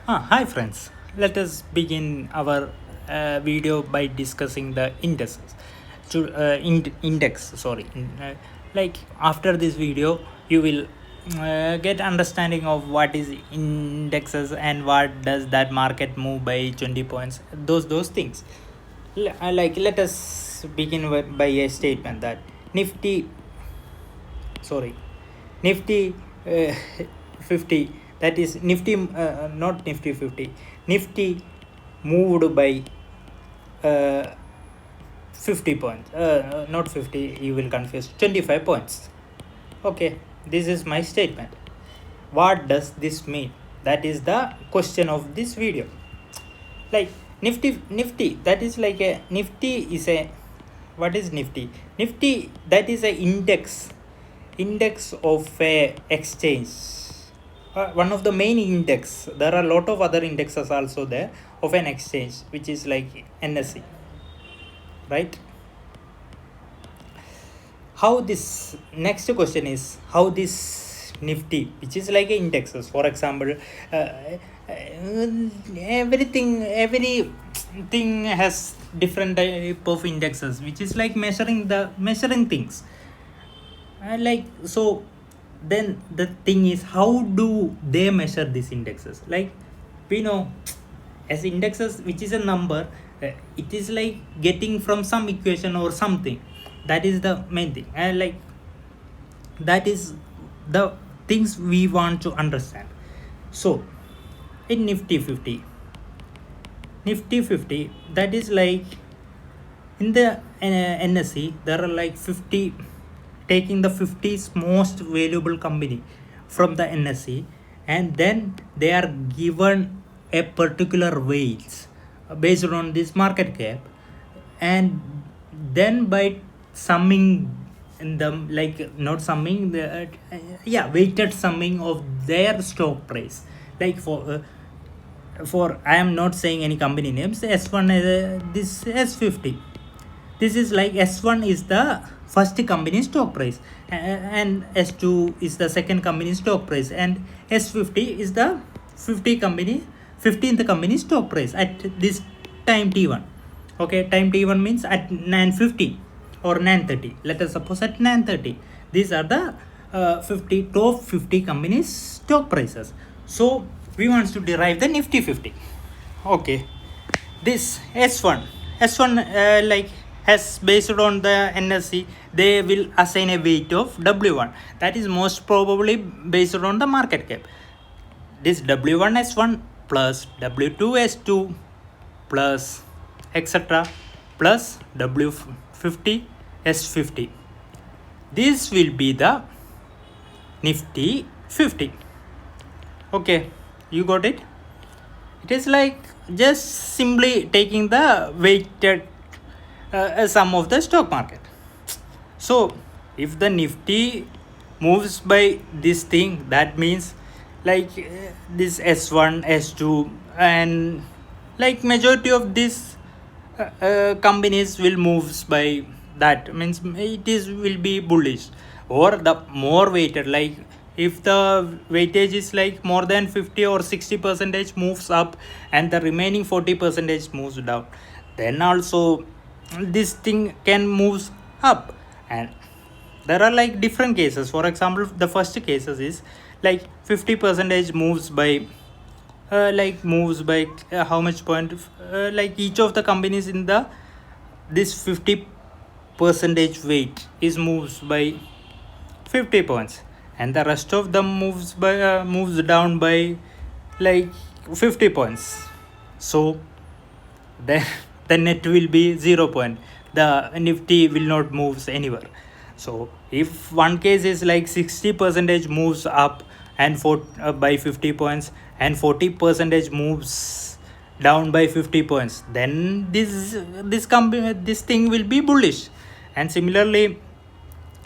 Hi friends, let us begin our video by discussing the indices. Index, sorry. Like after this video, you will get understanding of what is indexes and what does that market move by 20 points. Those things. Like let us begin by a statement that Nifty, sorry, Nifty uh, 50, that is Nifty, not Nifty 50, Nifty moved by uh, 50 points, not 50, you will confuse, 25 points. Okay, this is my statement. What does this mean? That is the question of this video. Like Nifty, that is like a Nifty is a, what is Nifty, that is a index of a exchange, one of the main index. There are a lot of other indexes also there of an exchange, which is like NSE, right? How this, next question is how this Nifty, which is like a indexes, for example, everything has different type of indexes, which is like measuring things. Like so, then the thing is, how do they measure these indexes? Like we know, as indexes, which is a number, it is like getting from some equation or something. That is the main thing, and like that is the things we want to understand. So in Nifty 50, that is like in the NSE, there are like 50, taking the 50's most valuable company from the NSE, and then they are given a particular weights based on this market cap, and then by summing in them, like not summing the weighted summing of their stock price, like for I am not saying any company names. S1 this S50, this is like S1 is the first company stock price, and S2 is the second company stock price, and S50 is the 15th company stock price at this time T1. Okay, time T1 means at 9:50 or 9:30. Let us suppose at 9:30. These are the 50 top 50 companies stock prices. So we want to derive the Nifty 50. Okay, this S1 like has based on the NSE, they will assign a weight of W1, that is most probably based on the market cap. This W1 S1 plus W2 S2 plus etc plus W50 S50, this will be the Nifty 50. Okay, you got it? It is like just simply taking the weighted sum of the stock market. So if the Nifty moves by this thing, that means like this S1 S2 and like majority of these companies will moves by that, means it is will be bullish, or the more weighted, like if the weightage is like more than 50 or 60 percentage moves up and the remaining 40 percentage moves down, then also this thing can moves up. And there are like different cases. For example, the first cases is like 50 percentage moves by how much point, like each of the companies in the this 50 percentage weight is moves by 50 points, and the rest of them moves down by like 50 points. So then the net will be 0 point, the Nifty will not moves anywhere. So if one case is like 60 percentage moves up and by 50 points, and 40 percentage moves down by 50 points, then this thing will be bullish. And similarly,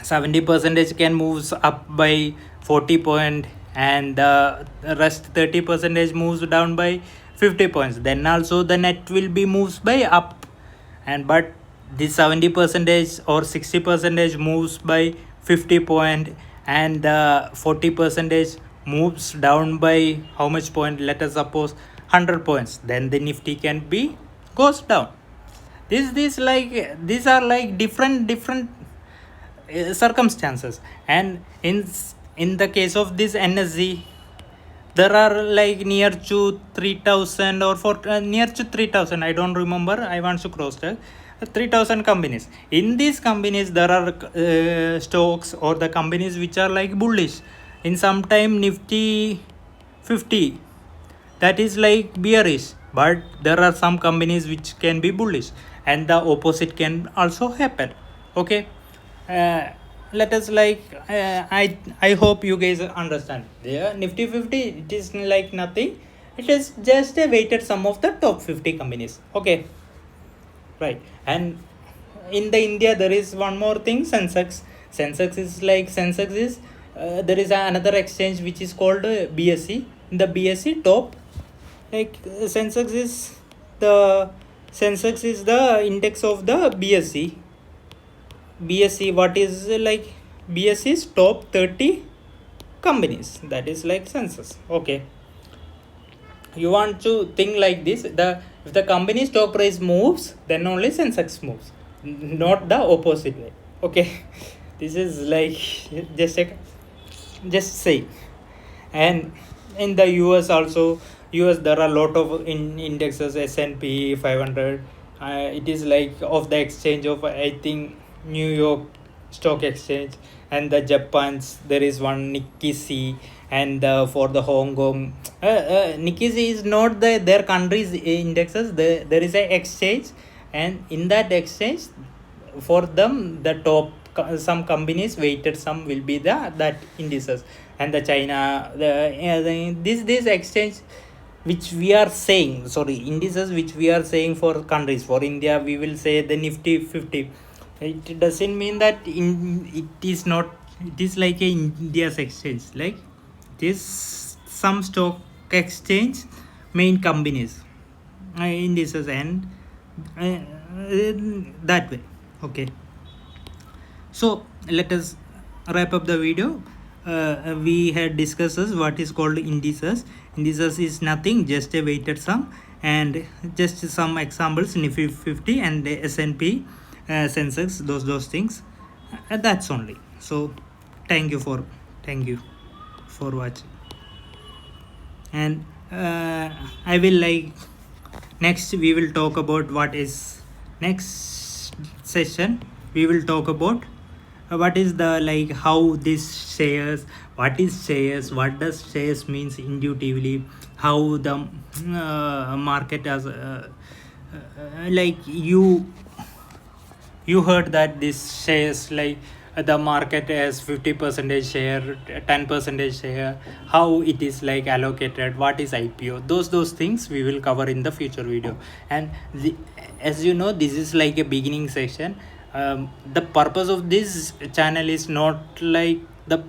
70 percentage can moves up by 40 point, and the rest 30 percentage moves down by 50 points, then also the net will be moves by up. And but this 70 percentage or 60 percentage moves by 50 point, and the 40 percentage moves down by how much point, let us suppose 100 points, then the Nifty can be goes down. These are like different circumstances. And in the case of this NSE, there are like near to 3000 or near to 3000, I don't remember, I want to cross check, 3000 companies. In these companies there are stocks or the companies which are like bullish. In some time Nifty 50, that is like bearish, but there are some companies which can be bullish, and the opposite can also happen. Okay, let us like I hope you guys understand. Yeah, Nifty 50, it is like nothing, it is just a weighted sum of the top 50 companies. Okay, right. And in the India there is one more thing, Sensex is like, Sensex is there is another exchange which is called BSE. In the BSE top, like Sensex is the index of the BSE. What is like BSE's top 30 companies, that is like Sensex. Okay, you want to think like this, if the company stock price moves, then only Sensex moves, not the opposite way. Okay, this is like just say. And in the US also, there are a lot of indexes, S&P 500, it is like of the exchange of, I think, New York Stock Exchange. And the Japan's, there is one Nikkei. And for the Hong Kong, Nikkei is not their country's indexes, there is a exchange, and in that exchange, for them the top some companies weighted some will be that indices. And the China, this exchange which we are saying, sorry, indices which we are saying for countries, for India we will say the Nifty 50. It doesn't mean that it is not, it is like a India's exchange, like this some stock exchange main companies indices, and that way. Okay, so let us wrap up the video. We had discussed what is called indices. Indices is nothing, just a weighted sum, and just some examples, Nifty 50 and the S&P, Sensex, those things. That's only. So thank you for watching. And I will like, next we will talk about what is next session. We will talk about what is the like how this shares, what is shares, what does shares means intuitively, how the market as like you heard that this shares like the market has 50% share, 10% share, how it is like allocated, what is IPO, those things we will cover in the future video. And as you know, this is like a beginning section. The purpose of this channel is not like the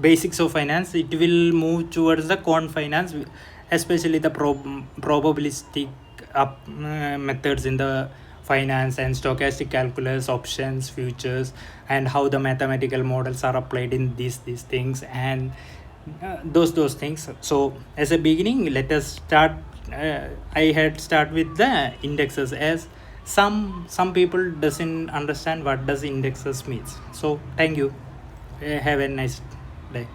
basics of finance, it will move towards the quant finance, especially the probabilistic methods in the finance, and stochastic calculus, options, futures, and how the mathematical models are applied in these things, and those things. So as a beginning, let us start. I had start with the indexes, as some people doesn't understand what does indexes means. So thank you. Have a nice day.